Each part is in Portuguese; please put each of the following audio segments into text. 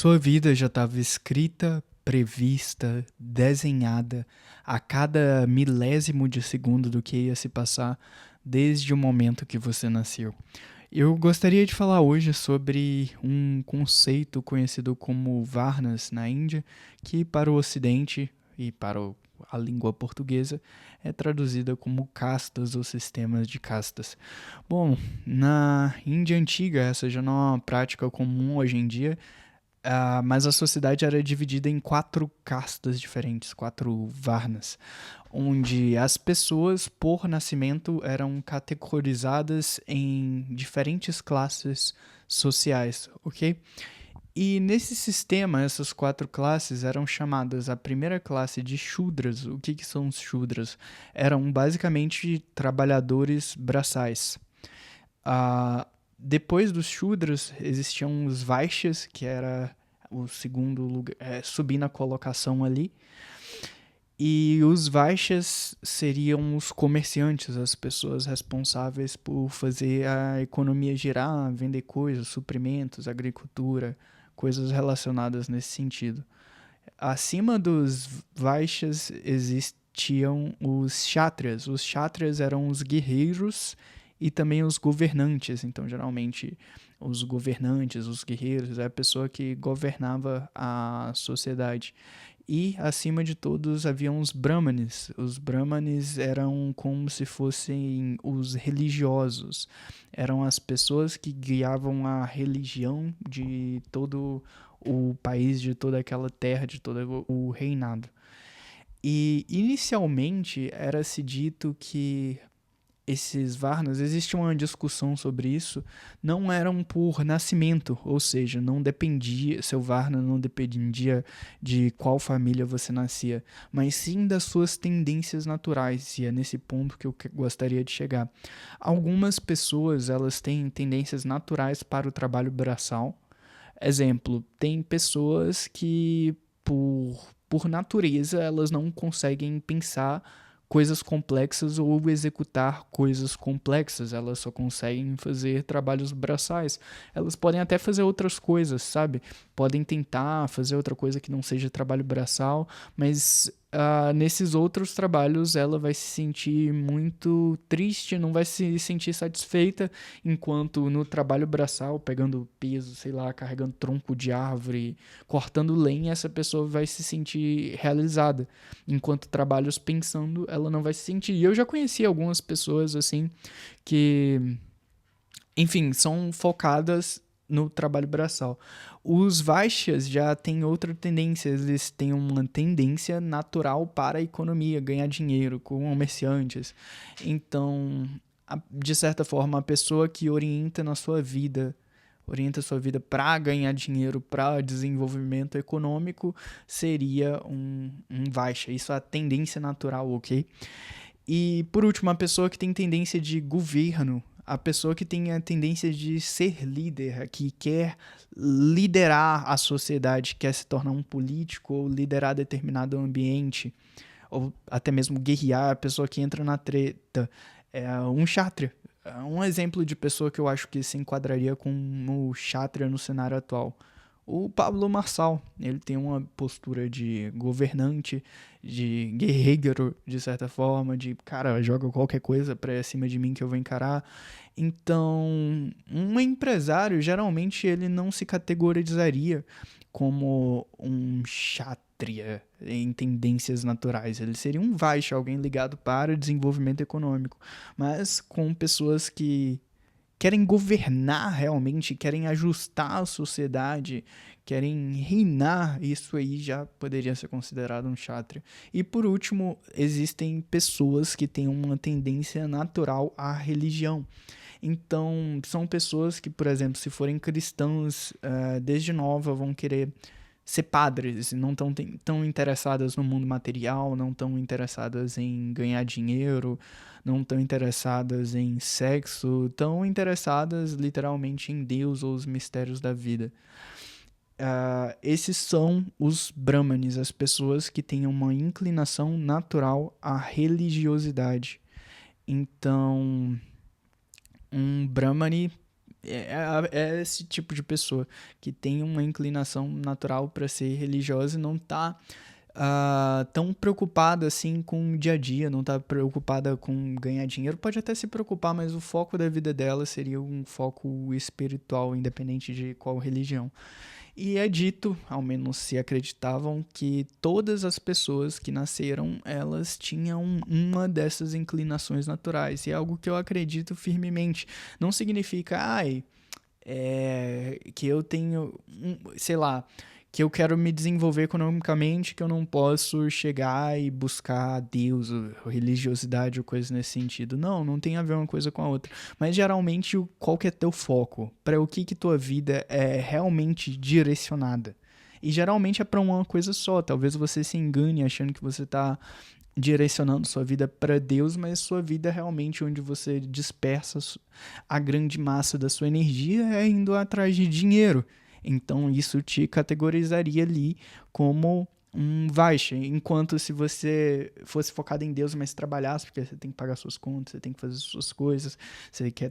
Sua vida já estava escrita, prevista, desenhada a cada milésimo de segundo do que ia se passar desde o momento que você nasceu. Eu gostaria de falar hoje sobre um conceito conhecido como Varnas na Índia, que para o Ocidente e para a língua portuguesa é traduzida como castas ou sistemas de castas. Bom, na Índia antiga essa já não é uma prática comum hoje em dia, mas a sociedade era dividida em quatro castas diferentes, quatro varnas, onde as pessoas, por nascimento, eram categorizadas em diferentes classes sociais, ok? E nesse sistema, essas quatro classes eram chamadas a primeira classe de Shudras. O que são os Shudras? Eram basicamente trabalhadores braçais. Ah, Depois dos Shudras existiam os Vaixas, que era o segundo lugar, subir na colocação ali. E os Vaixas seriam os comerciantes, as pessoas responsáveis por fazer a economia girar, vender coisas, suprimentos, agricultura, coisas relacionadas nesse sentido. Acima dos Vaixas existiam os Kshatriyas. Os Kshatriyas eram os guerreiros e também os governantes. Então, geralmente, os governantes, os guerreiros, é a pessoa que governava a sociedade. E, acima de todos, haviam os Brahmanes. Os Brahmanes eram como se fossem os religiosos. Eram as pessoas que guiavam a religião de todo o país, de toda aquela terra, de todo o reinado. E, inicialmente, era-se dito que esses Varnas, existe uma discussão sobre isso, não eram por nascimento, ou seja, não dependia, seu Varna não dependia de qual família você nascia, mas sim das suas tendências naturais, e é nesse ponto que eu gostaria de chegar. Algumas pessoas, elas têm tendências naturais para o trabalho braçal. Exemplo, tem pessoas que, por natureza, elas não conseguem pensar coisas complexas ou executar coisas complexas. Elas só conseguem fazer trabalhos braçais. Elas podem até fazer outras coisas, sabe? Podem tentar fazer outra coisa que não seja trabalho braçal, mas nesses outros trabalhos ela vai se sentir muito triste, não vai se sentir satisfeita, enquanto no trabalho braçal, pegando peso, sei lá, carregando tronco de árvore, cortando lenha, essa pessoa vai se sentir realizada. Enquanto trabalhos pensando, ela não vai se sentir. E eu já conheci algumas pessoas assim que, enfim, são focadas no trabalho braçal. Os Vaixas já têm outra tendência, eles têm uma tendência natural para a economia, ganhar dinheiro com comerciantes. Então, de certa forma, a pessoa que orienta a sua vida para ganhar dinheiro, para desenvolvimento econômico, seria um Vaixa. Isso é a tendência natural, ok? E, por último, a pessoa que tem tendência de governo, a pessoa que tem a tendência de ser líder, que quer liderar a sociedade, quer se tornar um político ou liderar determinado ambiente, ou até mesmo guerrear, a pessoa que entra na treta, é um Kshatriya. É um exemplo de pessoa que eu acho que se enquadraria com o Kshatriya no cenário atual. O Pablo Marçal, ele tem uma postura de governante, de guerreiro, de certa forma, de cara, joga qualquer coisa pra cima de mim que eu vou encarar. Então, um empresário, geralmente, ele não se categorizaria como um kshatriya em tendências naturais. Ele seria um vaishya, alguém ligado para o desenvolvimento econômico, mas com pessoas que querem governar realmente, querem ajustar a sociedade, querem reinar, isso aí já poderia ser considerado um kshatriya. E por último, existem pessoas que têm uma tendência natural à religião. Então, são pessoas que, por exemplo, se forem cristãos, desde nova vão querer ser padres, não estão tão interessadas no mundo material, não estão interessadas em ganhar dinheiro, não estão interessadas em sexo, estão interessadas literalmente em Deus ou os mistérios da vida. Esses são os Brahmanes, as pessoas que têm uma inclinação natural à religiosidade. Então, um Brahmane É esse tipo de pessoa que tem uma inclinação natural para ser religiosa e não tá tão preocupada assim com o dia a dia, não tá preocupada com ganhar dinheiro. Pode até se preocupar, mas o foco da vida dela seria um foco espiritual, independente de qual religião. E é dito, ao menos se acreditavam, que todas as pessoas que nasceram, elas tinham uma dessas inclinações naturais. E é algo que eu acredito firmemente. Não significa, que eu tenho, sei lá, que eu quero me desenvolver economicamente, que eu não posso chegar e buscar Deus, ou religiosidade ou coisa nesse sentido. Não, não tem a ver uma coisa com a outra. Mas geralmente, qual que é teu foco? Para o que tua vida é realmente direcionada? E geralmente é para uma coisa só. Talvez você se engane achando que você está direcionando sua vida para Deus, mas sua vida é realmente onde você dispersa a grande massa da sua energia é indo atrás de dinheiro. Então isso te categorizaria ali como um Vaisha, enquanto se você fosse focado em Deus, mas trabalhasse, porque você tem que pagar suas contas, você tem que fazer suas coisas, você quer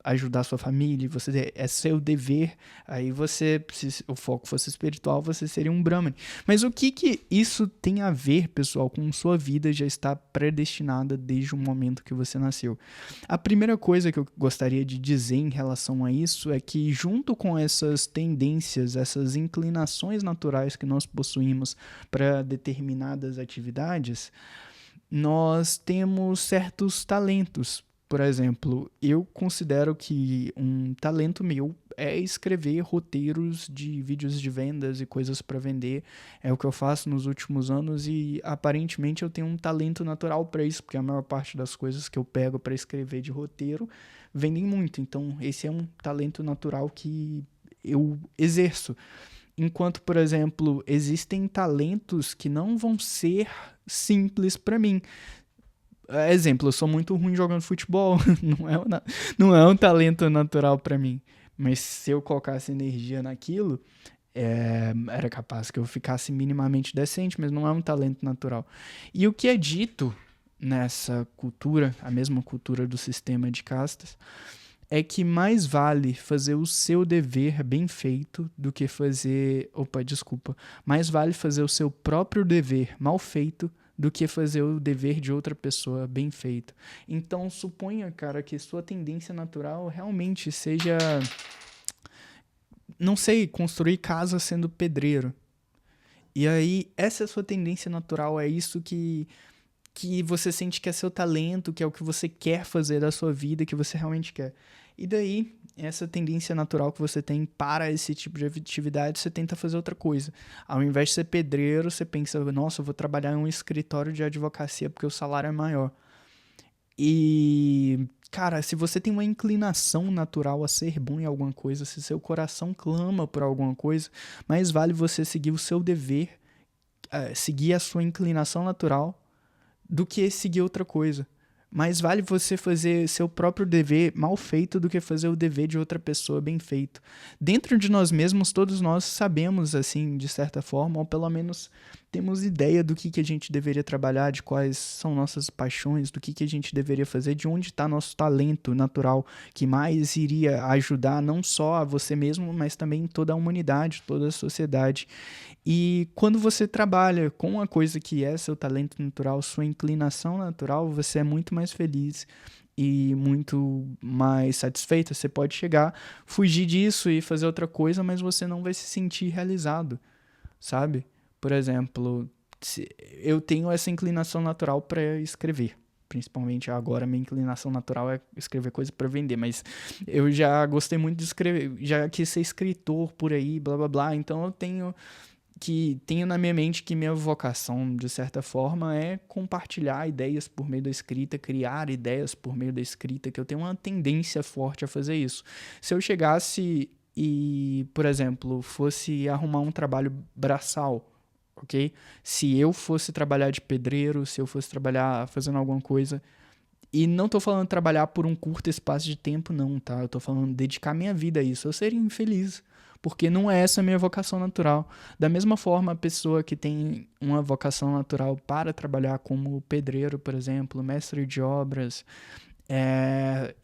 ajudar sua família, é seu dever, aí você, se o foco fosse espiritual, você seria um Brahman. Mas o que isso tem a ver, pessoal, com sua vida já está predestinada desde o momento que você nasceu? A primeira coisa que eu gostaria de dizer em relação a isso é que, junto com essas tendências, essas inclinações naturais que nós possuímos para determinadas atividades, nós temos certos talentos. Por exemplo, eu considero que um talento meu é escrever roteiros de vídeos de vendas e coisas para vender. É o que eu faço nos últimos anos e aparentemente eu tenho um talento natural para isso, porque a maior parte das coisas que eu pego para escrever de roteiro vendem muito. Então, esse é um talento natural que eu exerço. Enquanto, por exemplo, existem talentos que não vão ser simples para mim. Exemplo, eu sou muito ruim jogando futebol, não é um talento natural para mim. Mas se eu colocasse energia naquilo, era capaz que eu ficasse minimamente decente, mas não é um talento natural. E o que é dito nessa cultura, a mesma cultura do sistema de castas, é que mais vale fazer o seu dever bem feito do que fazer. Opa, desculpa. Mais vale fazer o seu próprio dever mal feito do que fazer o dever de outra pessoa bem feito. Então, suponha, cara, que sua tendência natural realmente seja, não sei, construir casa sendo pedreiro. E aí, essa é a sua tendência natural, é isso que você sente que é seu talento, que é o que você quer fazer da sua vida, que você realmente quer. E daí, essa tendência natural que você tem para esse tipo de atividade, você tenta fazer outra coisa. Ao invés de ser pedreiro, você pensa, nossa, eu vou trabalhar em um escritório de advocacia porque o salário é maior. E, cara, se você tem uma inclinação natural a ser bom em alguma coisa, se seu coração clama por alguma coisa, mais vale você seguir o seu dever, seguir a sua inclinação natural, do que seguir outra coisa. Mais vale você fazer seu próprio dever mal feito do que fazer o dever de outra pessoa bem feito. Dentro de nós mesmos, todos nós sabemos, assim, de certa forma, ou pelo menos temos ideia do que a gente deveria trabalhar, de quais são nossas paixões, do que a gente deveria fazer, de onde está nosso talento natural, que mais iria ajudar não só a você mesmo, mas também toda a humanidade, toda a sociedade. E quando você trabalha com a coisa que é seu talento natural, sua inclinação natural, você é muito mais feliz e muito mais satisfeito. Você pode chegar, fugir disso e fazer outra coisa, mas você não vai se sentir realizado, sabe? Por exemplo, eu tenho essa inclinação natural para escrever. Principalmente agora, minha inclinação natural é escrever coisa para vender, mas eu já gostei muito de escrever, já quis ser escritor por aí, blá blá blá, então eu tenho na minha mente que minha vocação, de certa forma, é compartilhar ideias por meio da escrita, criar ideias por meio da escrita, que eu tenho uma tendência forte a fazer isso. Se eu chegasse e, por exemplo, fosse arrumar um trabalho braçal, ok? Se eu fosse trabalhar de pedreiro, se eu fosse trabalhar fazendo alguma coisa, e não tô falando trabalhar por um curto espaço de tempo, não, tá? Eu tô falando dedicar minha vida a isso. Eu seria infeliz, porque não é essa a minha vocação natural. Da mesma forma, a pessoa que tem uma vocação natural para trabalhar como pedreiro, por exemplo, mestre de obras,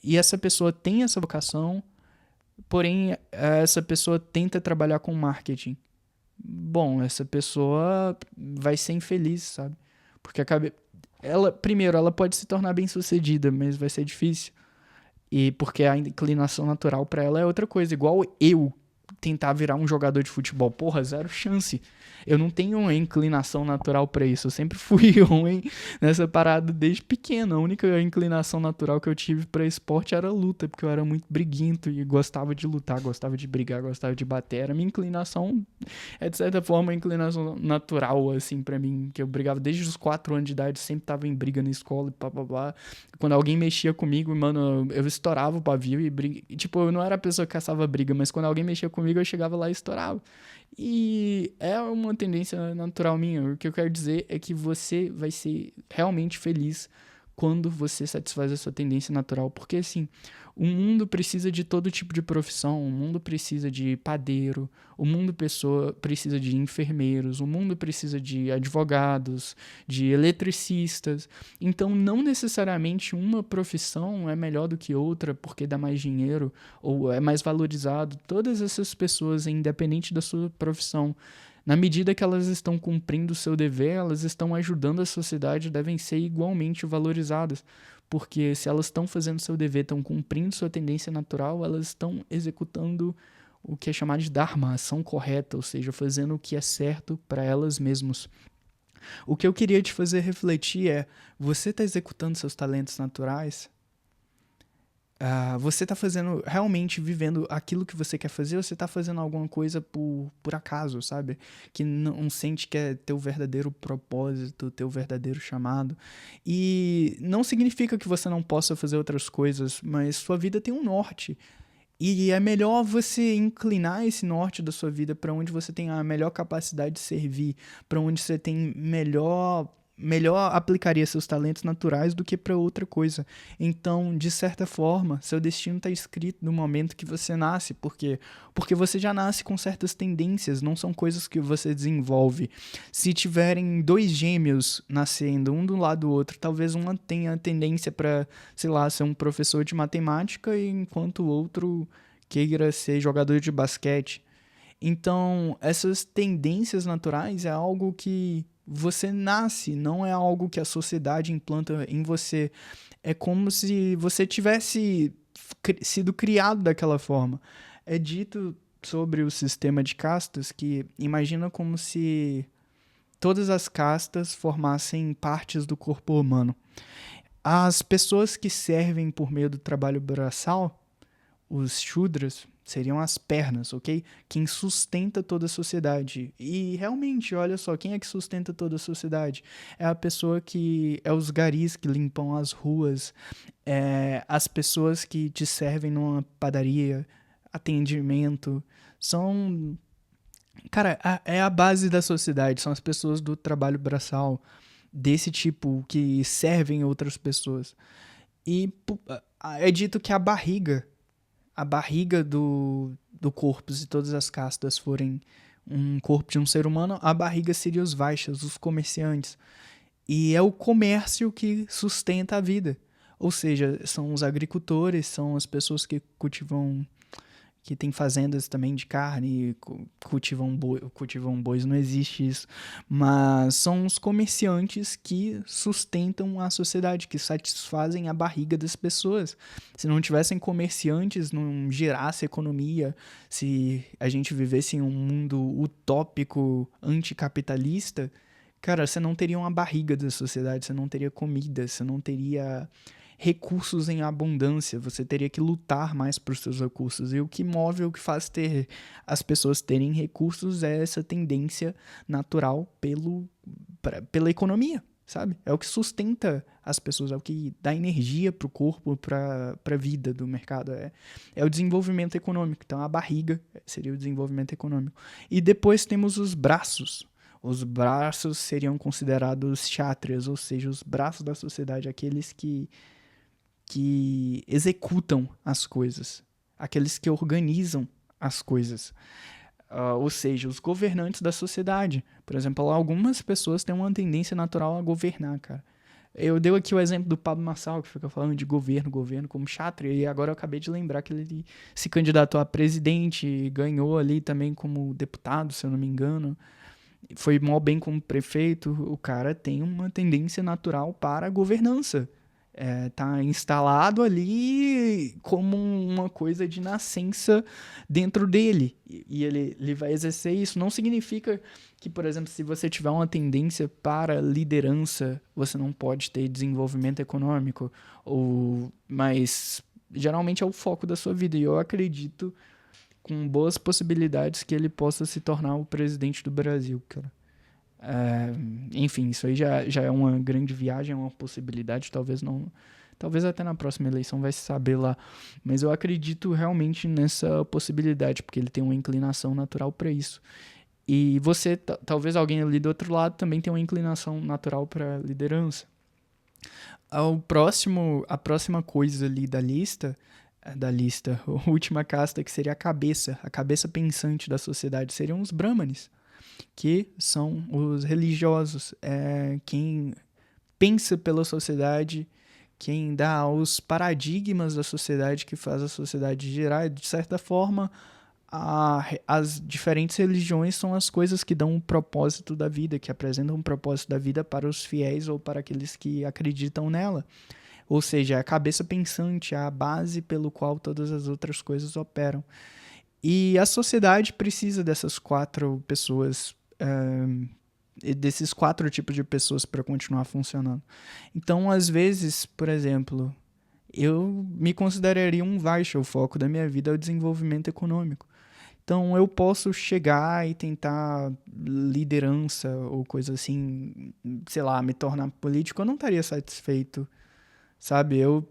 e essa pessoa tem essa vocação, porém essa pessoa tenta trabalhar com marketing. Bom, essa pessoa vai ser infeliz, sabe? Porque ela, primeiro, ela pode se tornar bem-sucedida, mas vai ser difícil. E porque a inclinação natural pra ela é outra coisa, igual eu tentar virar um jogador de futebol, porra, zero chance. Eu não tenho uma inclinação natural pra isso. Eu sempre fui ruim nessa parada desde pequeno. A única inclinação natural que eu tive pra esporte era luta, porque eu era muito briguento e gostava de lutar, gostava de brigar, gostava de bater. Era minha inclinação, é de certa forma uma inclinação natural, assim, pra mim, que eu brigava desde os 4 anos de idade, sempre tava em briga na escola e blá blá blá. Quando alguém mexia comigo, mano, eu estourava o pavio e briga. E, tipo, eu não era a pessoa que caçava briga, mas quando alguém mexia comigo, eu chegava lá e estourava. E é uma tendência natural minha. O que eu quero dizer é que você vai ser realmente feliz quando você satisfaz a sua tendência natural. Porque, assim, o mundo precisa de todo tipo de profissão. O mundo precisa de padeiro, o mundo precisa de enfermeiros, o mundo precisa de advogados, de eletricistas. Então, não necessariamente uma profissão é melhor do que outra porque dá mais dinheiro ou é mais valorizado. Todas essas pessoas, independente da sua profissão, na medida que elas estão cumprindo o seu dever, elas estão ajudando a sociedade, devem ser igualmente valorizadas. Porque se elas estão fazendo seu dever, estão cumprindo sua tendência natural, elas estão executando o que é chamado de dharma, a ação correta, ou seja, fazendo o que é certo para elas mesmas. O que eu queria te fazer refletir é: você está executando seus talentos naturais? Você está fazendo, realmente vivendo aquilo que você quer fazer, ou você está fazendo alguma coisa por acaso, sabe? Que não sente que é teu verdadeiro propósito, teu verdadeiro chamado. E não significa que você não possa fazer outras coisas, mas sua vida tem um norte. E é melhor você inclinar esse norte da sua vida para onde você tem a melhor capacidade de servir, para onde você tem melhor aplicaria seus talentos naturais do que para outra coisa. Então, de certa forma, seu destino está escrito no momento que você nasce, porque você já nasce com certas tendências, não são coisas que você desenvolve. Se tiverem dois gêmeos nascendo um do lado do outro, talvez uma tenha tendência para, sei lá, ser um professor de matemática, enquanto o outro queira ser jogador de basquete. Então, essas tendências naturais é algo que você nasce, não é algo que a sociedade implanta em você. É como se você tivesse sido criado daquela forma. É dito sobre o sistema de castas que imagina como se todas as castas formassem partes do corpo humano. As pessoas que servem por meio do trabalho braçal, os Shudras, seriam as pernas, ok? Quem sustenta toda a sociedade. E realmente, olha só, quem é que sustenta toda a sociedade? É a pessoa que. É os garis que limpam as ruas, é as pessoas que te servem numa padaria, atendimento. São. Cara, é a base da sociedade, são as pessoas do trabalho braçal, desse tipo, que servem outras pessoas. E é dito que a barriga do corpo, se todas as castas forem um corpo de um ser humano, a barriga seria os vaixas, os comerciantes. E é o comércio que sustenta a vida. Ou seja, são os agricultores, são as pessoas que cultivam, que tem fazendas também de carne, cultivam bois, não existe isso, mas são os comerciantes que sustentam a sociedade, que satisfazem a barriga das pessoas. Se não tivessem comerciantes, não gerasse economia, se a gente vivesse em um mundo utópico, anticapitalista, cara, você não teria uma barriga da sociedade, você não teria comida, você não teria recursos em abundância, você teria que lutar mais por seus recursos. E o que move, o que faz ter as pessoas terem recursos é essa tendência natural pela economia, sabe? É o que sustenta as pessoas, é o que dá energia pro corpo, pra vida do mercado. É o desenvolvimento econômico. Então a barriga seria o desenvolvimento econômico. E depois temos os braços. Os braços seriam considerados chátrias, ou seja, os braços da sociedade, aqueles que executam as coisas, aqueles que organizam as coisas. Ou seja, os governantes da sociedade. Por exemplo, algumas pessoas têm uma tendência natural a governar, cara. Eu dei aqui o exemplo do Pablo Marçal, que fica falando de governo como chato, e agora eu acabei de lembrar que ele se candidatou a presidente e ganhou ali também como deputado, se eu não me engano. Foi mó bem como prefeito. O cara tem uma tendência natural para a governança. Tá instalado ali como uma coisa de nascença dentro dele. E ele vai exercer isso. Não significa que, por exemplo, se você tiver uma tendência para liderança, você não pode ter desenvolvimento econômico. Mas geralmente é o foco da sua vida. E eu acredito com boas possibilidades que ele possa se tornar o presidente do Brasil, cara. É, enfim, isso aí já é uma grande viagem, é uma possibilidade, talvez não. Talvez até na próxima eleição vai se saber lá. Mas eu acredito realmente nessa possibilidade, porque ele tem uma inclinação natural para isso. E você, talvez alguém ali do outro lado também tenha uma inclinação natural para liderança. A próxima coisa ali da lista, a última casta que seria a cabeça pensante da sociedade, seriam os brahmanes, que são os religiosos, quem pensa pela sociedade, quem dá os paradigmas da sociedade, que faz a sociedade girar. De certa forma, as diferentes religiões são as coisas que dão um propósito da vida, que apresentam um propósito da vida para os fiéis ou para aqueles que acreditam nela. Ou seja, a cabeça pensante, a base pelo qual todas as outras coisas operam. E a sociedade precisa dessas quatro pessoas, desses quatro tipos de pessoas para continuar funcionando. Então, às vezes, por exemplo, eu me consideraria um Vaishya, o foco da minha vida é o desenvolvimento econômico. Então, eu posso chegar e tentar liderança ou coisa assim, sei lá, me tornar político, eu não estaria satisfeito, sabe? Eu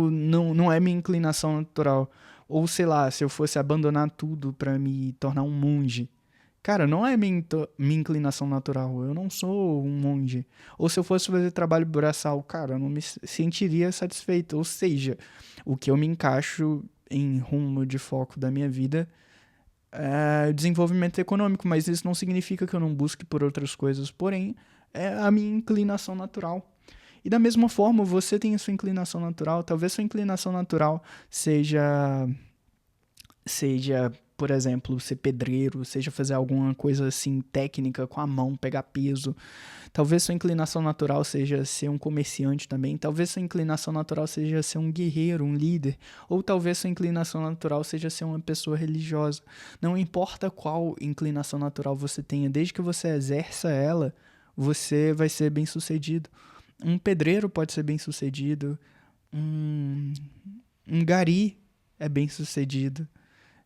não é minha inclinação natural. Ou sei lá, se eu fosse abandonar tudo para me tornar um monge. Cara, não é minha inclinação natural. Eu não sou um monge. Ou se eu fosse fazer trabalho braçal, cara, eu não me sentiria satisfeito. Ou seja, o que eu me encaixo em rumo de foco da minha vida é desenvolvimento econômico, mas isso não significa que eu não busque por outras coisas. Porém, é a minha inclinação natural. E da mesma forma, você tem a sua inclinação natural. Talvez sua inclinação natural seja, por exemplo, ser pedreiro, seja fazer alguma coisa assim técnica com a mão, pegar peso. Talvez sua inclinação natural seja ser um comerciante também. Talvez sua inclinação natural seja ser um guerreiro, um líder. Ou talvez sua inclinação natural seja ser uma pessoa religiosa. Não importa qual inclinação natural você tenha, desde que você exerça ela, você vai ser bem-sucedido. Um pedreiro pode ser bem-sucedido. Um, um gari é bem-sucedido.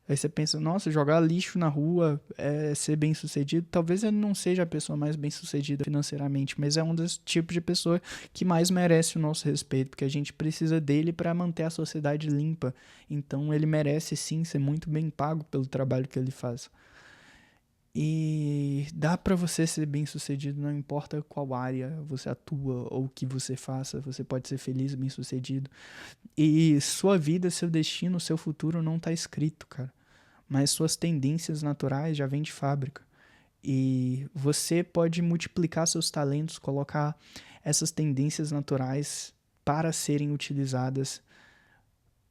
Aí você pensa, nossa, jogar lixo na rua é ser bem-sucedido. Talvez ele não seja a pessoa mais bem-sucedida financeiramente, mas é um dos tipos de pessoa que mais merece o nosso respeito, porque a gente precisa dele para manter a sociedade limpa. Então ele merece sim ser muito bem pago pelo trabalho que ele faz. E dá para você ser bem-sucedido, não importa qual área você atua ou o que você faça, você pode ser feliz, bem-sucedido. E sua vida, seu destino, seu futuro não tá escrito, cara, mas suas tendências naturais já vêm de fábrica. E você pode multiplicar seus talentos, colocar essas tendências naturais para serem utilizadas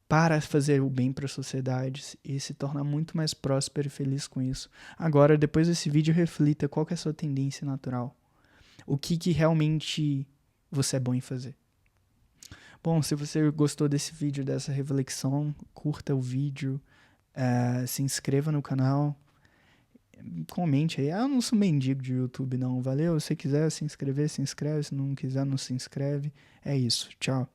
para fazer o bem para a sociedade e se tornar muito mais próspero e feliz com isso. Agora, depois desse vídeo, reflita qual que é a sua tendência natural. O que realmente você é bom em fazer. Bom, se você gostou desse vídeo, dessa reflexão, curta o vídeo, se inscreva no canal, comente aí. Eu não sou mendigo de YouTube não, valeu? Se quiser se inscrever, se inscreve. Se não quiser, não se inscreve. É isso, tchau.